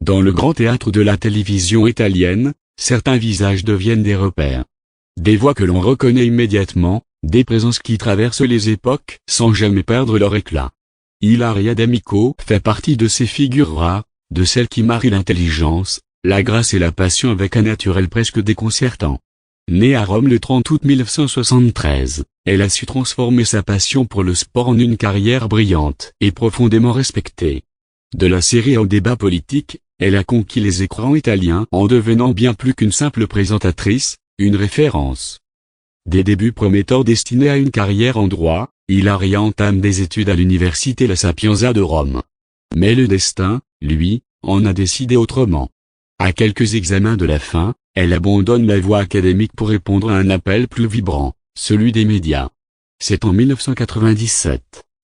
Dans le grand théâtre de la télévision italienne, certains visages deviennent des repères. Des voix que l'on reconnaît immédiatement, des présences qui traversent les époques sans jamais perdre leur éclat. Ilaria D'Amico fait partie de ces figures rares, de celles qui marient l'intelligence, la grâce et la passion avec un naturel presque déconcertant. Née à Rome le 30 août 1973, elle a su transformer sa passion pour le sport en une carrière brillante et profondément respectée. De la série au débat politique, elle a conquis les écrans italiens en devenant bien plus qu'une simple présentatrice, une référence. Des débuts prometteurs destinés à une carrière en droit, Ilaria entame des études à l'université La Sapienza de Rome. Mais le destin, lui, en a décidé autrement. À quelques examens de la fin, elle abandonne la voie académique pour répondre à un appel plus vibrant, celui des médias. C'est en 1997,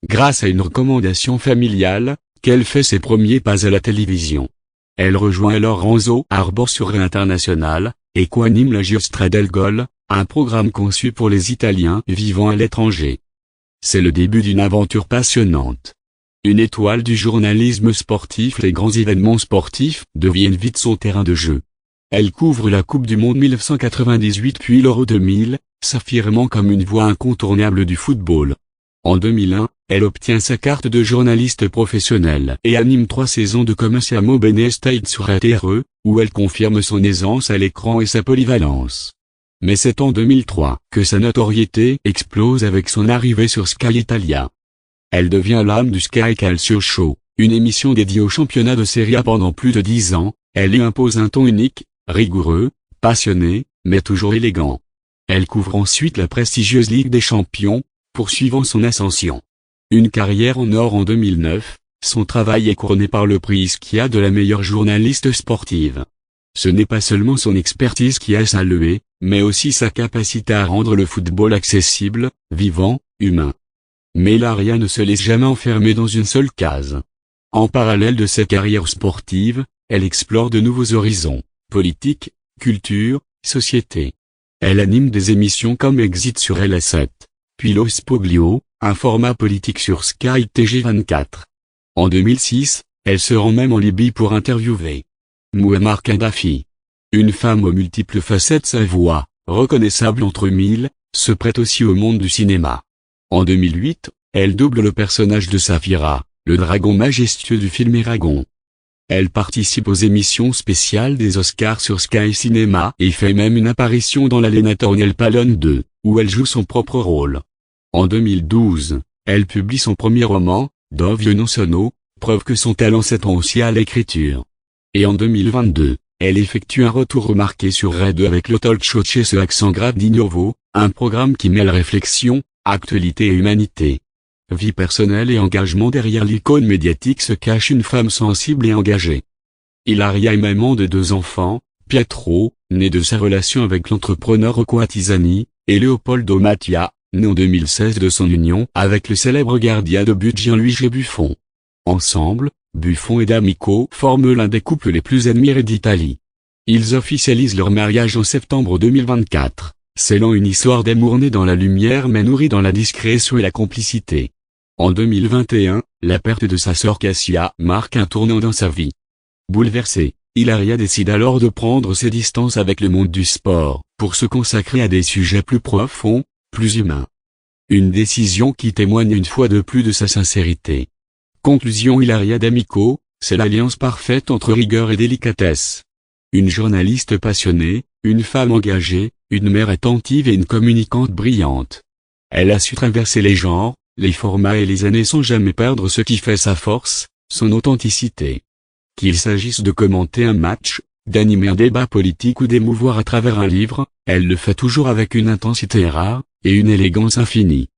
grâce à une recommandation familiale, qu'elle fait ses premiers pas à la télévision. Elle rejoint alors Renzo Arbor sur Rai International, et coanime la Giostra del Gol, un programme conçu pour les Italiens vivant à l'étranger. C'est le début d'une aventure passionnante. Une étoile du journalisme sportif, les grands événements sportifs deviennent vite son terrain de jeu. Elle couvre la Coupe du Monde 1998 puis l'Euro 2000, s'affirmant comme une voix incontournable du football. En 2001, elle obtient sa carte de journaliste professionnel et anime 3 saisons de Come siamo bene state sur RTRE, où elle confirme son aisance à l'écran et sa polyvalence. Mais c'est en 2003 que sa notoriété explose avec son arrivée sur Sky Italia. Elle devient l'âme du Sky Calcio Show, une émission dédiée au championnat de Serie A pendant plus de 10 ans. Elle y impose un ton unique, rigoureux, passionné, mais toujours élégant. Elle couvre ensuite la prestigieuse Ligue des Champions, poursuivant son ascension. Une carrière en or en 2009, son travail est couronné par le prix Ischia de la meilleure journaliste sportive. Ce n'est pas seulement son expertise qui est saluée, mais aussi sa capacité à rendre le football accessible, vivant, humain. Mais Ilaria ne se laisse jamais enfermer dans une seule case. En parallèle de sa carrière sportive, elle explore de nouveaux horizons, politique, culture, société. Elle anime des émissions comme Exit sur LA7, puis Lo Spoglio, un format politique sur Sky TG24. En 2006, elle se rend même en Libye pour interviewer Mouammar Kadhafi. Une femme aux multiples facettes, sa voix, reconnaissable entre mille, se prête aussi au monde du cinéma. En 2008, elle double le personnage de Safira, le dragon majestueux du film Eragon. Elle participe aux émissions spéciales des Oscars sur Sky Cinema et fait même une apparition dans l'Allenatore nel Pallone 2, où elle joue son propre rôle. En 2012, elle publie son premier roman, Dove non sono, preuve que son talent s'étend aussi à l'écriture. Et en 2022, elle effectue un retour remarqué sur Rai 2 avec le talk show Chez ce accent grave di Nuovo, un programme qui mêle réflexion, actualité et humanité. Vie personnelle et engagement. Derrière l'icône médiatique se cache une femme sensible et engagée. Ilaria est maman de 2 enfants, Pietro, né de sa relation avec l'entrepreneur Rocco Attisani, et Leopoldo Mattia, né en 2016 de son union avec le célèbre gardien de but Gianluigi Buffon. Ensemble, Buffon et D'Amico forment l'un des couples les plus admirés d'Italie. Ils officialisent leur mariage en septembre 2024, scellant une histoire d'amour née dans la lumière mais nourrie dans la discrétion et la complicité. En 2021, la perte de sa sœur Cassia marque un tournant dans sa vie. Bouleversée, Ilaria décide alors de prendre ses distances avec le monde du sport, pour se consacrer à des sujets plus profonds, plus humains. Une décision qui témoigne une fois de plus de sa sincérité. Conclusion. Ilaria D'Amico, c'est l'alliance parfaite entre rigueur et délicatesse. Une journaliste passionnée, une femme engagée, une mère attentive et une communicante brillante. Elle a su traverser les genres, les formats et les années sans jamais perdre ce qui fait sa force, son authenticité. Qu'il s'agisse de commenter un match, d'animer un débat politique ou d'émouvoir à travers un livre, elle le fait toujours avec une intensité rare, et une élégance infinie.